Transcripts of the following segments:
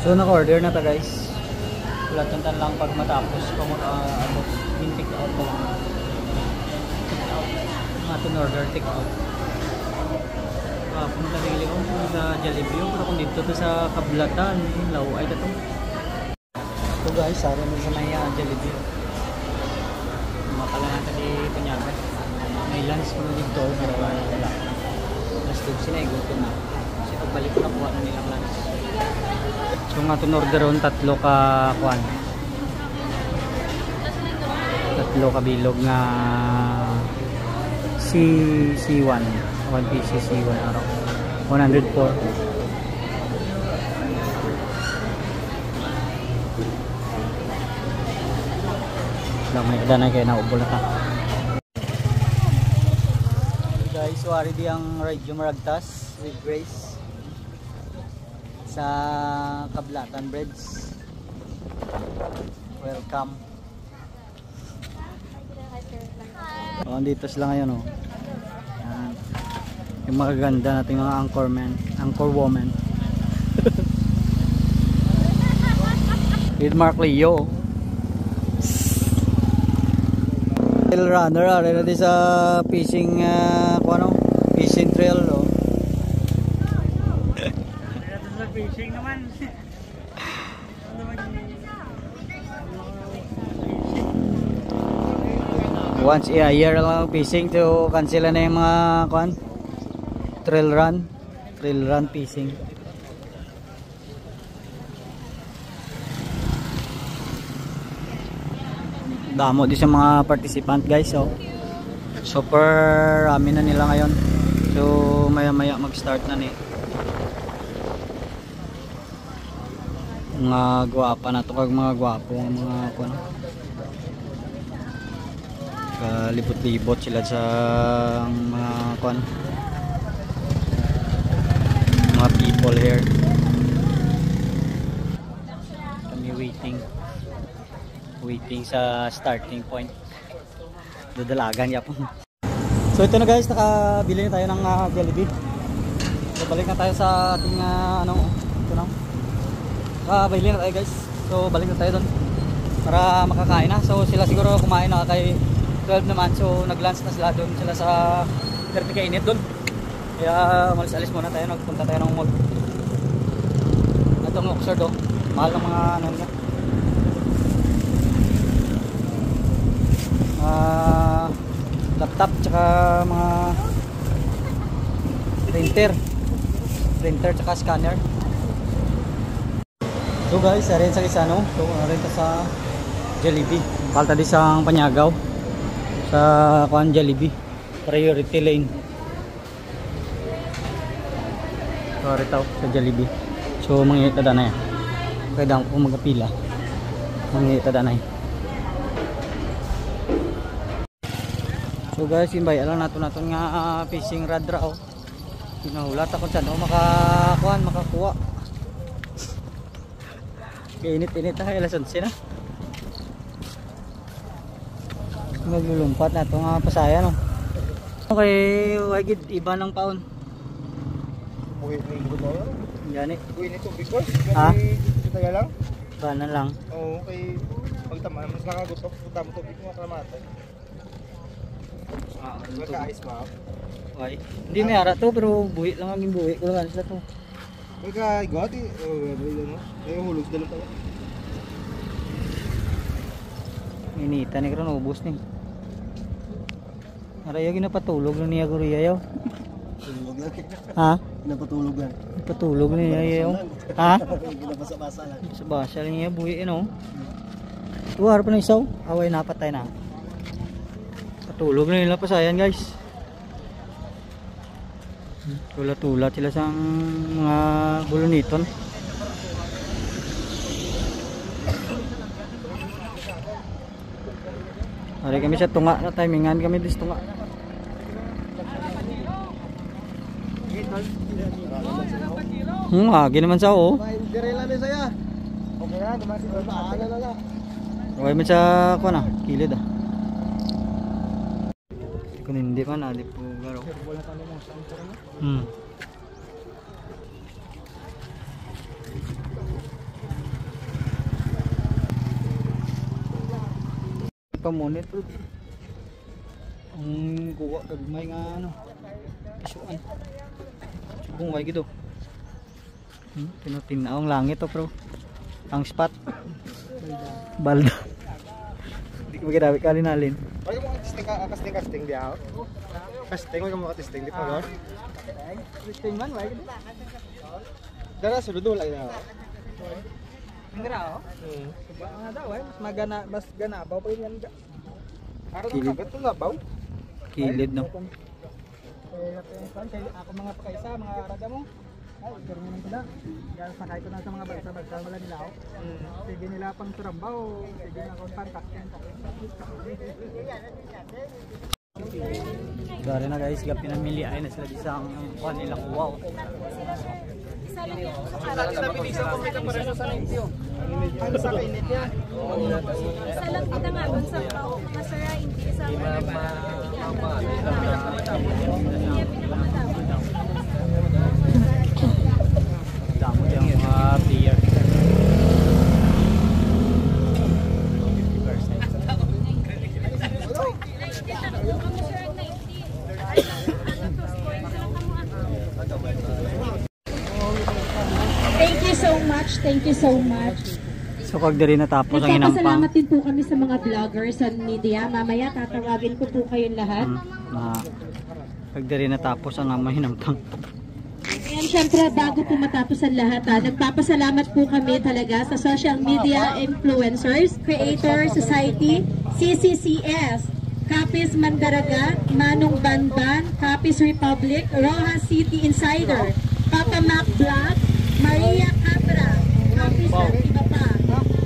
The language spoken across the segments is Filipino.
So naka-order na ta guys. Kulatan lang pag matapos abot yung take out na lang. Take out. Natin order take out. Punta bigli ko sa Jollibee pero kung dito to sa Kablatan, Laway ta to. So guys, sara na sa may Jollibee. Makala natin di Punyaga. May lunch mo dito pero wala. Last tube sila igutom na. Kasi pagbalik ko nakuha na nilang lunch. So nga itong order ron, tatlo ka kuwan. Tatlo ka bilog nga C1. 1 piece C1 araw. 104. Lang may kadanay kayo na ubol na ta. Guys, so ari di ang Radio Maragtas with Grace sa Kablatan Bridge. Welcome. Dito sila ngayon Yan. Yung magaganda nating mga anchorman, anchor woman. With Mark Leo. Trail runner ari na sa fishing fishing trail fishing naman. Once a year lang fishing to cancel na yung mga trail run fishing. Damo din sa mga participant guys. Super rami na nila ngayon. So maya maya mag start na ni. Mga gwapa na to kag mga gwapo mga kalibot-libot sila sa mga mga people here. Kami waiting sa starting point. Dadalagan yapon. So ito na guys, nakabili na tayo ng Jollibee. So balik na tayo sa ating ito na. Bili na tayo guys. So balik na tayo doon para makakain na. So sila siguro kumain na kay 12 naman. So nag-lunch na sila doon. Sila sa 30 kainit doon. Kaya malis-alis muna tayo. Nagpunta tayo ng mall. Itong Oxford mahal ng mga niya. Laptop tsaka mga printer tsaka scanner. So guys, arin sa Kisano. So arin ta sa Jollibee. Palta di sa Panyagaw. Sa Jollibee. Priority lane. So arin ta sa Jollibee. So mangita danay. Kaya ko magapila. Mangita danay. So guys, imbay alam naton nga fishing rod ra Pinahulat ako dyan makakuha. Init-init na kayo, alas 11 na. Maglulumpat na ito nga pasaya Okay, wagid iba ng paon. Yan nito because kaya lang? Banan lang. Oo, okay. Pagtamaan, mas nakagutok. Punta mo tubig mo kalamatan. Magka-ice ba? Okay. Hindi may ara to pero buhi lang ang buhi. Kung lang sila to. Magka-igot eh, hulog dalang tayo. Inita ni karon ubos ni. Araya ginapatulog na niya guriya yaw. Tulog lang. Ha? Ginapatulog lang. Patulog na niya yaw. Ha? Ginabasa-basa lang. Basa lang niya buhi Tuwar pa na isaw. Away napatay na. Patulog na nila pasayan guys. Tulat-tulat sila sa mga buluniton. Hari kami sa tunga na timingan kami dis tunga. Agi naman sa Direla na saya. Okay na, dumasi ko paala na lang. Okay man sa kilid Kung hindi man di po garo. Wala talo mo sa antara na. pamunit bro. Ang kuha kagmay nga ano. Isuan. Subong way gito. Tinutinaw ang langit to bro. Ang spot. Balda. Hindi ko magkadawi kalinalin. Ay mo casting dia. Casting mo casting di pa. Testing man way. Dara sulod lang ya. Ngra oh. Suba nga daw ay mas magana mas ganabaw pa yan. Araw na kagat to nabaw. Kilid no. Ako mga pakaisa, mga arada mo. Ay, pero naman pala. Yan sakay ko na sa mga bagsa wala nila ako. Sige nila pang turambaw, sige na akong pantakyan. Dari na guys, gap pinamili ay na sila isang kuan nilang wow. Ano sa kainit yan? Isa lang kita nga doon sa pao. Masara, hindi sa Damo yung mga player. Thank you so much. Thank you so much. So kag diri natapos ang inampang. Nagpapasalamat din po kami sa mga vloggers and media. Mamaya tatawagin ko po kayong lahat. Kag diri natapos ang amay hinampang. Ayan, syempre bago po matapos ang lahat, nagpapasalamat po kami talaga sa social media influencers, Creator Society, CCCS, Capiz Mandaraga, Manong Banban, Capiz Republic, Rojas City Insider, Papa Mac Vlog, Maria Capra, Capiz iba pa,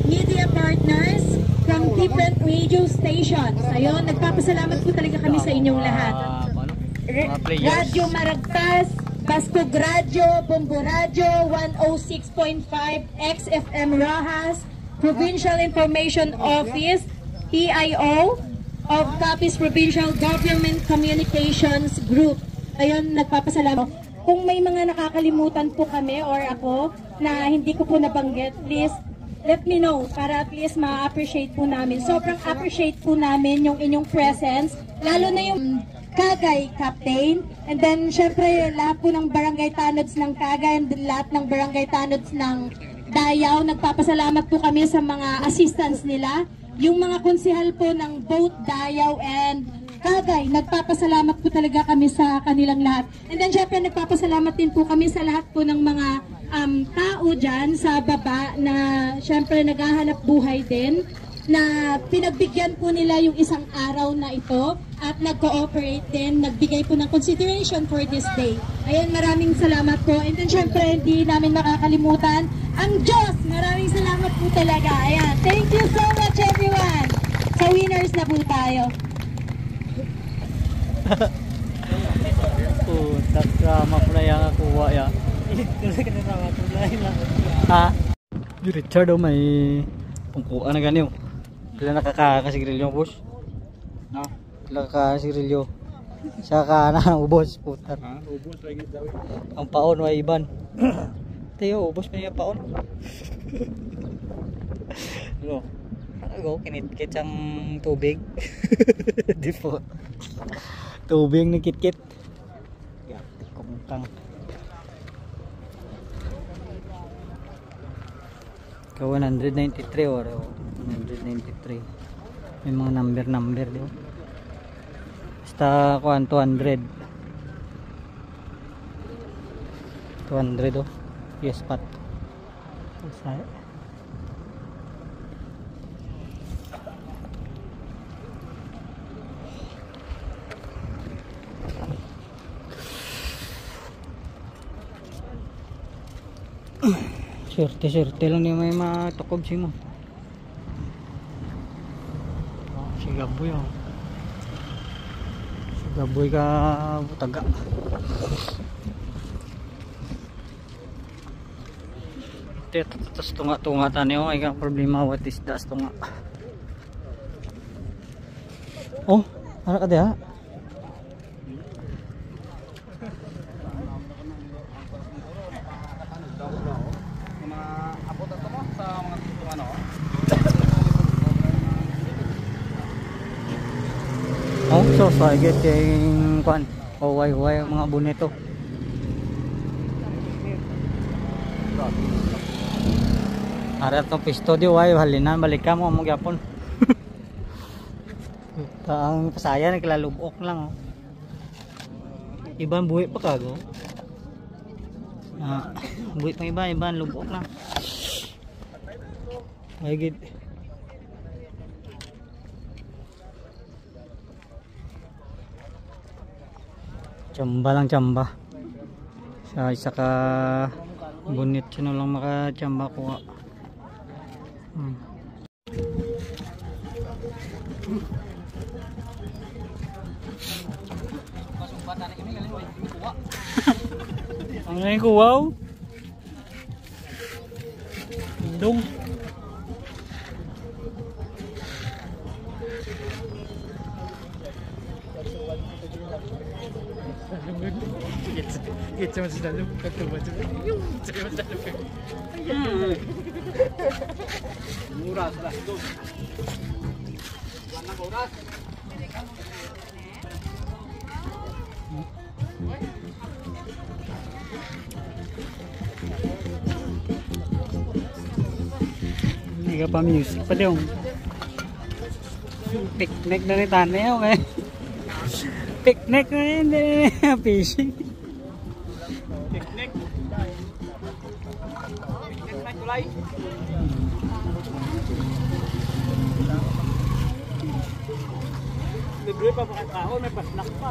media partners from different radio stations. Ayun, nagpapasalamat po talaga kami sa inyong lahat. Radyo Maragtas, Bastog Radio, Bombo Radio, 106.5, XFM Rojas, Provincial Information Office, PIO, of Capiz Provincial Government Communications Group. Ayun, nagpapasalamat. Kung may mga nakakalimutan po kami or ako na hindi ko po nabanggit, please let me know para at least ma-appreciate po namin. Sobrang appreciate po namin yung inyong presence, lalo na yung Kagay Captain, and then syempre lahat po ng barangay tanods ng Kagay and lahat ng barangay tanods ng Dayaw. Nagpapasalamat po kami sa mga assistants nila, yung mga konsehal po ng both Dayaw and Kagay. Nagpapasalamat po talaga kami sa kanilang lahat, and then syempre nagpapasalamat din po kami sa lahat po ng mga tao dyan sa baba na syempre naghahanap buhay din, na pinagbigyan po nila yung isang araw na ito at nag-cooperate din, nagbigay po ng consideration for this day. Ayan, maraming salamat po. And then syempre hindi namin makakalimutan ang Diyos. Maraming salamat po talaga. Ayan, thank you so much everyone. Sa winners na po tayo. Putak drama pula yang aku buat ya. Ha? Yung Richard may pungkuan na ganyo. Kailan nakakasigarilyo boss? No? Kailan nakakasigarilyo? Siya ka na ubos putar. Ubos lagi daw. Ang paon way iban. Tayo ubos pa niya paon. Ano? Ako kinitkit ang tubig. Di po. Tubig ni kitkit. Ya, kumutang. Ka 193 or 193. May mga number di ba? Basta kuan 200 oh. Yes pat. Saya. Serte lang niya may matukob siya mo. Si Gaboy oh. Si Gaboy ka butaga. Tapos tunga-tunga tani oh. Ay ka problema what is das tunga. Oh, ano ka diha? So I get yung kwan. Huway-huway ang mga bonito. Ara itong pisto di huway. Halinan balik ka mo ang magyapon. Ang pasaya naglalubok lang. Oh. Ibang buhi pa kago. Buhi pang iba lubok lang. Ay gid. Chamba lang chamba. Sa isa ka bunit sino lang makachamba ko. Ang ngayon ko, wow. Indong. Kita masih dalam kata macam ni. Saya masih dalam. Murah lah tu. Warna boras. Ini apa music pa dong? Picnic na ni Taneo eh. Picnic na hindi. Fishing. Picnic. Picnic na kulay. Libre pa mga tao, may pasnak pa.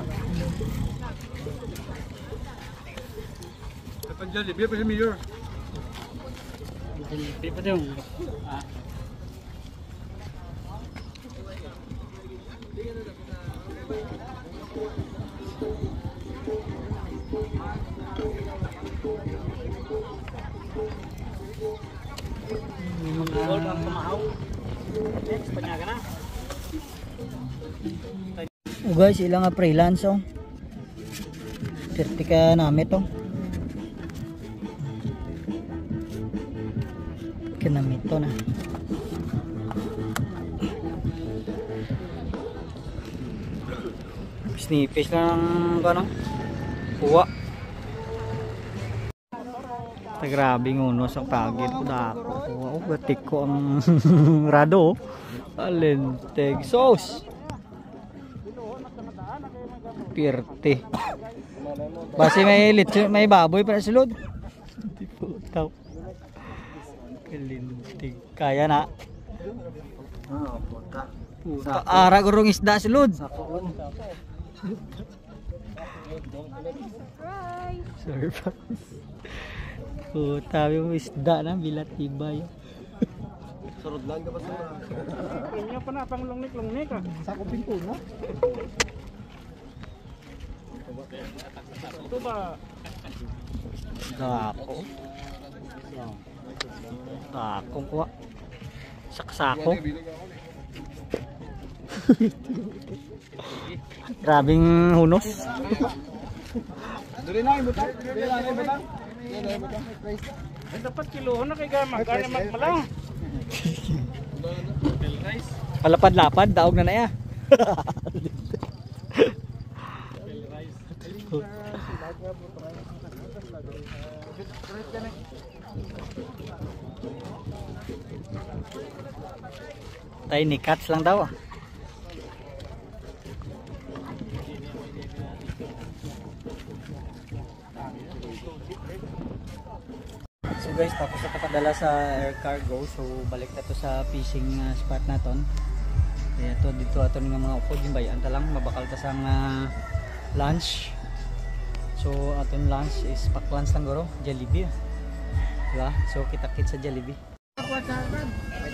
Kapag dyan, libre pa si Mayor. Libre pa dyan. Guys, ilang nga freelance oh. Sertika namin to. Kinamit to na. Snipis lang ano? Kuha. Grabing unos ang pagid ko dako. Wow, batik ko ang rado. Alenteg sauce. Pirte. Basi may litso, may baboy para sulod. Di po taw. Alenteg. Kaya na. Puta. Puta. Ara gurong isda sulod. Surprise. Puta, yung isda na bilat tibay. Surod lang ka pa sa. Kanya pa na pang lungnik ah. Sa kuping ko na. Ito ba? Dako. Dako kuha. Saksako. Grabing hunos. Dili na ibutang. Dapat kilohan na kay gamag. Kaya magmalang. Palapad-lapad, daog na ya. Tiny cats lang daw. So guys, tapos na kapadala sa air cargo. So balik na to sa fishing spot naton. Kaya to dito ato nga mga upod yung bayan ta lang mabakal ta sang lunch. So aton lunch is pack lunch lang guro, Jollibee. Diba? So kita-kit sa Jollibee.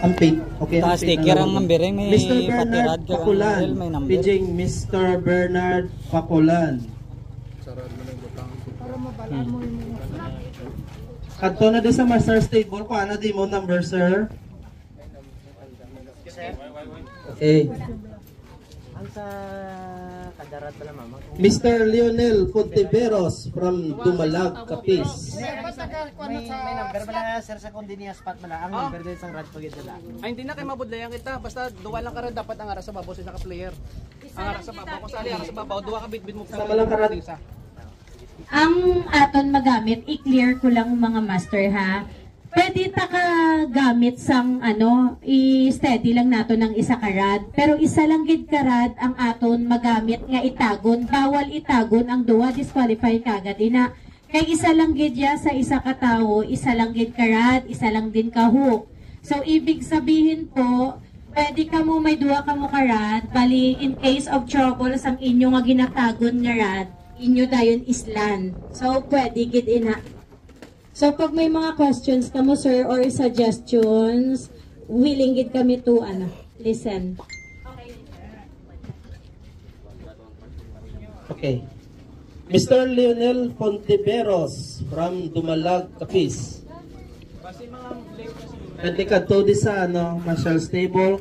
Amping. Okay, taas sticker ang number may Mr. Bernard patirad ka Pakulan. may number. Pidging Mr. Bernard Pakulan. Kadto na di sa master stable ko ana di mo number sir. Okay. Ang sa Mr. Lionel Fontiveros from Dumalag, Capiz. May number bala sir sa kundi niya spot bala ang number din sang rad pagid dala. Ay hindi na kay mabudlayan kita basta duwa lang ka rin dapat ang ara sa babaw sa ka-player. Ang ara sa babaw kung sali ara sa babaw duwa ka bitbit mo Sama lang karad. Ang aton magamit, i-clear ko lang mga master ha. Pwede ta ka gamit sang i-steady lang nato ng isa karad. Pero isa lang gid karad ang aton magamit nga itagon. Bawal itagon ang duwa, disqualify kagad ina. Kay isa lang gid ya sa isa ka tawo, isa lang gid karad, isa lang din ka hook. So ibig sabihin po, pwede ka mo may duwa ka mo karad, bali in case of trouble sang inyo nga ginatagon nga rad, inyo dayon island. So pwede gid ina. So pag may mga questions ka mo sir or suggestions, willing gid kami to listen. Okay. Mr. Lionel Fontiveros from Dumalag, Capiz. Pwede ka to di sa Marshall Stable.